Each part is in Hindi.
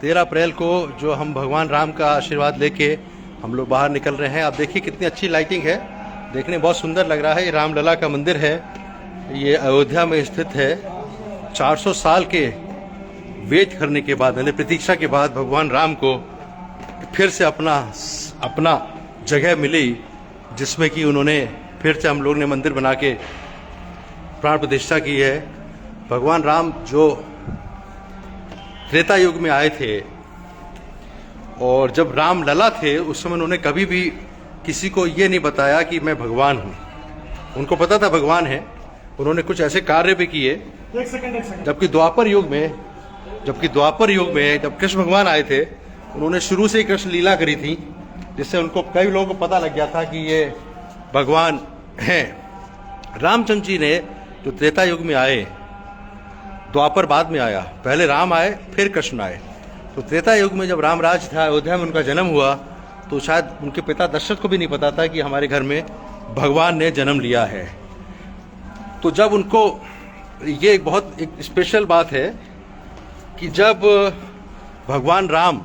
13 अप्रैल को जो हम भगवान राम का आशीर्वाद लेके हम लोग बाहर निकल रहे हैं। आप देखिए कितनी अच्छी लाइटिंग है, देखने बहुत सुंदर लग रहा है। ये रामलला का मंदिर है, ये अयोध्या में स्थित है। 400 साल के वेट करने के बाद, यानी प्रतीक्षा के बाद भगवान राम को फिर से अपना जगह मिली, जिसमें कि उन्होंने फिर से हम लोग ने मंदिर बना के प्राण प्रतिष्ठा की है। भगवान राम जो त्रेता युग में आए थे और जब रामलला थे, उस समय उन्होंने कभी भी किसी को ये नहीं बताया कि मैं भगवान हूँ। उनको पता था भगवान है। उन्होंने कुछ ऐसे कार्य भी किए। एक सेकंड। जबकि द्वापर युग में जब कृष्ण भगवान आए थे, उन्होंने शुरू से ही कृष्ण लीला करी थी, जिससे उनको कई लोगों को पता लग गया था कि ये भगवान हैं। रामचंद्र जी ने जो त्रेता युग में आए, द्वापर बाद में आया, पहले राम आए फिर कृष्ण आए। तो त्रेता युग में जब रामराज था, अयोध्या में उनका जन्म हुआ, तो शायद उनके पिता दशरथ को भी नहीं पता था कि हमारे घर में भगवान ने जन्म लिया है। तो जब उनको, ये एक बहुत एक स्पेशल बात है कि जब भगवान राम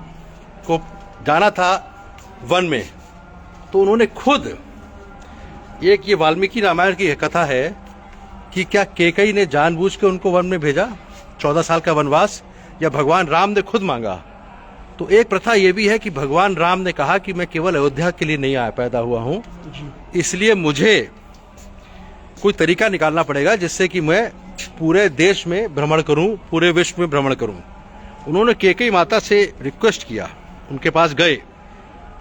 को जाना था वन में, तो उन्होंने खुद, एक ये वाल्मीकि रामायण की कथा है कि क्या कैकेयी ने जानबूझ के उनको वन में भेजा 14 साल का वनवास, या भगवान राम ने खुद मांगा। तो एक प्रथा ये भी है कि भगवान राम ने कहा कि मैं केवल अयोध्या के लिए नहीं पैदा हुआ हूँ, इसलिए मुझे कोई तरीका निकालना पड़ेगा जिससे कि मैं पूरे देश में भ्रमण करूं, पूरे विश्व में भ्रमण करूं। उन्होंने कैकेयी माता से रिक्वेस्ट किया, उनके पास गए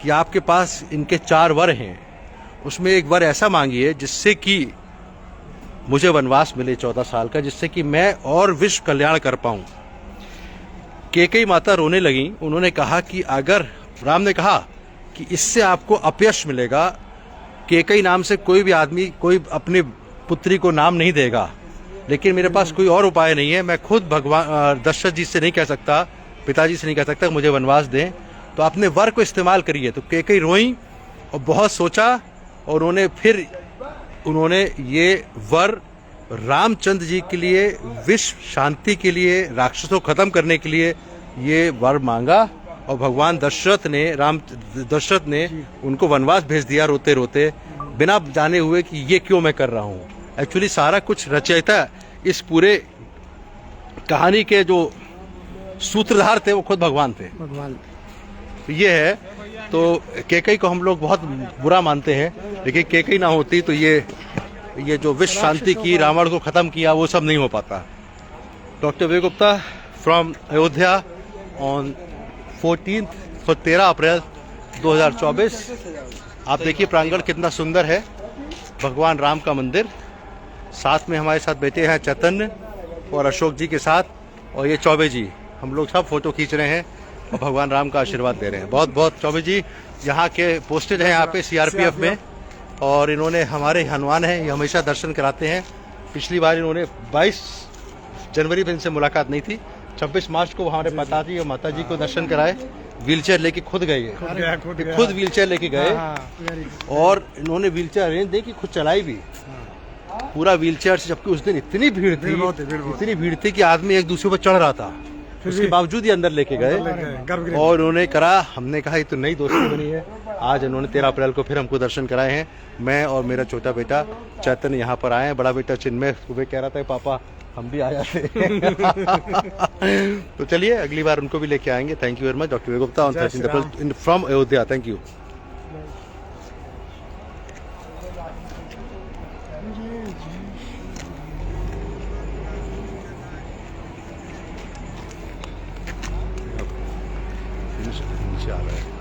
कि आपके पास इनके 4 वर हैं, उसमें एक वर ऐसा मांगिए जिससे कि मुझे वनवास मिले 14 साल का, जिससे कि मैं और विश्व कल्याण कर पाऊं। कैकेयी माता रोने लगी। उन्होंने कहा कि अगर, राम ने कहा कि इससे आपको अपयश मिलेगा, कैकेयी नाम से कोई भी आदमी कोई अपनी पुत्री को नाम नहीं देगा, लेकिन मेरे पास कोई और उपाय नहीं है। मैं खुद भगवान दशरथ जी से नहीं कह सकता, पिताजी से नहीं कह सकता मुझे वनवास दें, तो अपने वर को इस्तेमाल करिए। तो कैकेयी रोई और बहुत सोचा, और उन्होंने ये वर रामचंद्र जी के लिए, विश्व शांति के लिए, राक्षसों को खत्म करने के लिए ये वर मांगा। और भगवान दशरथ ने उनको वनवास भेज दिया, रोते रोते, बिना जाने हुए कि ये क्यों मैं कर रहा हूँ। एक्चुअली सारा कुछ रचयिता, इस पूरे कहानी के जो सूत्रधार थे वो खुद भगवान थे। तो ये है। तो कैकेयी को हम लोग बहुत बुरा मानते हैं, लेकिन कैकेयी ना होती तो ये जो विश्व शांति की, रावण को खत्म किया, वो सब नहीं हो पाता। Doctor Vivek Gupta from Ayodhya on 13 अप्रैल 2024। आप देखिए प्रांगण कितना सुंदर है, भगवान राम का मंदिर। साथ में हमारे साथ बैठे हैं चैतन्य और अशोक जी के साथ, और ये चौबे जी, हम लोग सब फोटो खींच रहे हैं और भगवान राम का आशीर्वाद दे रहे हैं। बहुत बहुत चौबे जी यहाँ के पोस्टेड हैं, यहाँ पे सीआरपीएफ में, और इन्होंने, हमारे हनुमान हैं, ये हमेशा दर्शन कराते हैं। पिछली बार इन्होंने 22 जनवरी में इनसे मुलाकात नहीं थी, 26 मार्च को हमारे पिताजी और माता जी को दर्शन कराए। व्हीलचेयर लेके खुद गए, खुद व्हीलचेयर लेके गए, और इन्होंने व्हीलचेयर अरेंज दे कि खुद चलाई भी पूरा व्हीलचेयर से। जबकि उस दिन इतनी भीड़ थी कि आदमी एक दूसरे पर चढ़ रहा था, उसके बावजूद ही अंदर लेके गए और उन्होंने करा। हमने कहा ये तो नई दोस्ती बनी है। आज उन्होंने 13 अप्रैल को फिर हमको दर्शन कराए हैं। मैं और मेरा छोटा बेटा चैतन्य यहाँ पर आए हैं। बड़ा बेटा चिन्मय सुबह कह रहा था पापा हम भी आ जाते तो चलिए अगली बार उनको भी लेके आएंगे। Thank you very much doctor Gupta on 13 April from Ayodhya. Thank you. नीचे आ रहा है।